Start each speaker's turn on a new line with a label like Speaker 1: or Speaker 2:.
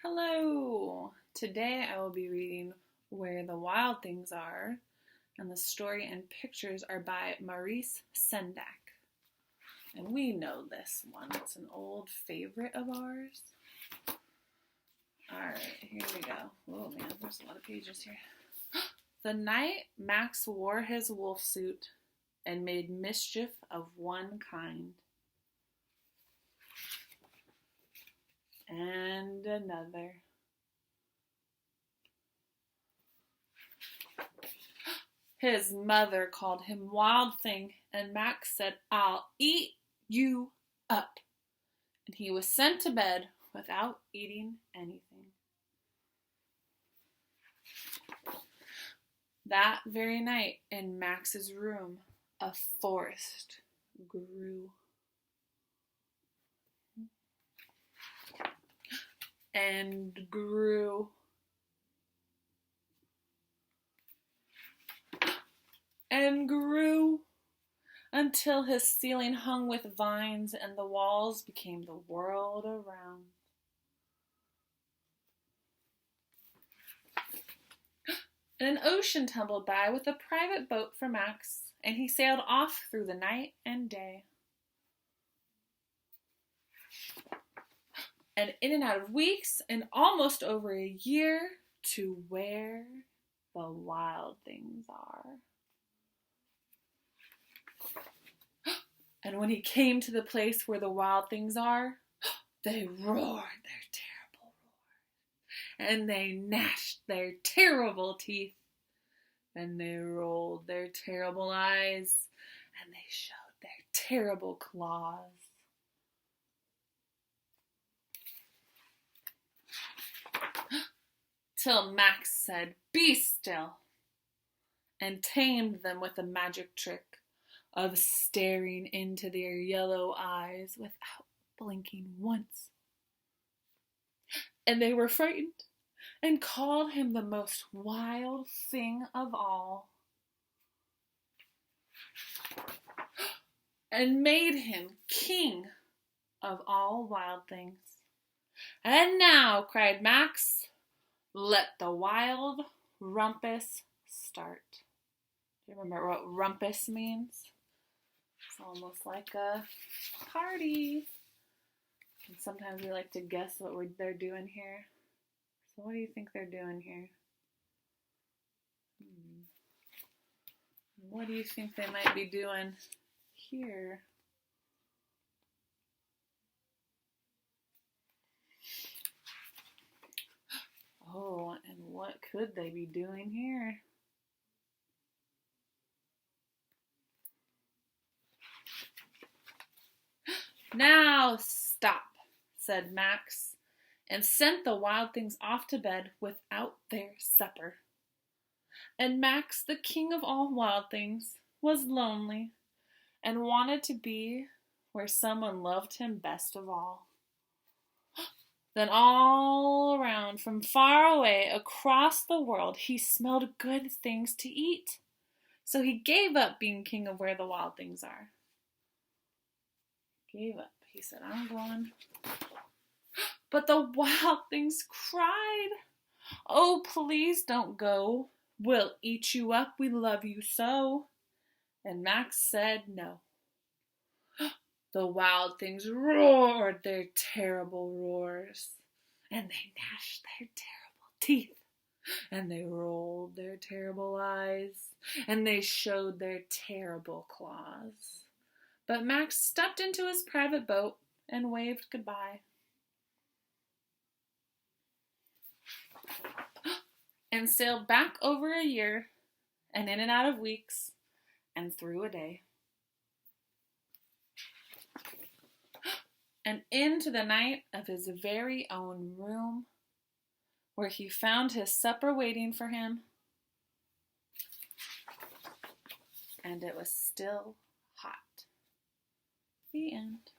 Speaker 1: Hello! Today I will be reading Where the Wild Things Are, and the story and pictures are by Maurice Sendak. And we know this one, it's an old favorite of ours. Alright, here we go. Oh man, there's a lot of pages here. The night Max wore his wolf suit and made mischief of one kind and another. His mother called him Wild Thing, and Max said, "I'll eat you up." And he was sent to bed without eating anything. That very night, in Max's room, a forest grew. And grew. And grew until his ceiling hung with vines and the walls became the world around. And an ocean tumbled by with a private boat for Max, and he sailed off through the night and day. And in and out of weeks, and almost over a year, to where the wild things are. And when he came to the place where the wild things are, they roared their terrible roars, and they gnashed their terrible teeth, and they rolled their terrible eyes, and they showed their terrible claws. Till Max said, "Be still," and tamed them with a magic trick of staring into their yellow eyes without blinking once. And they were frightened and called him the most wild thing of all, and made him king of all wild things. "And now," cried Max, "let the wild rumpus start." Do you remember what rumpus means? It's almost like a party. And sometimes we like to guess what they're doing here. So what do you think they're doing here? What do you think they might be doing here? Oh, and what could they be doing here? "Now stop," said Max, and sent the wild things off to bed without their supper. And Max, the king of all wild things, was lonely and wanted to be where someone loved him best of all. Then all around, from far away, across the world, he smelled good things to eat. So he gave up being king of where the wild things are. Gave up. He said, "I'm going." But the wild things cried, "Oh, please don't go. We'll eat you up. We love you so." And Max said no. The wild things roared their terrible roars, and they gnashed their terrible teeth, and they rolled their terrible eyes, and they showed their terrible claws. But Max stepped into his private boat and waved goodbye. And sailed back over a year, and in and out of weeks, and through a day. And into the night of his very own room, where he found his supper waiting for him, and it was still hot. The end.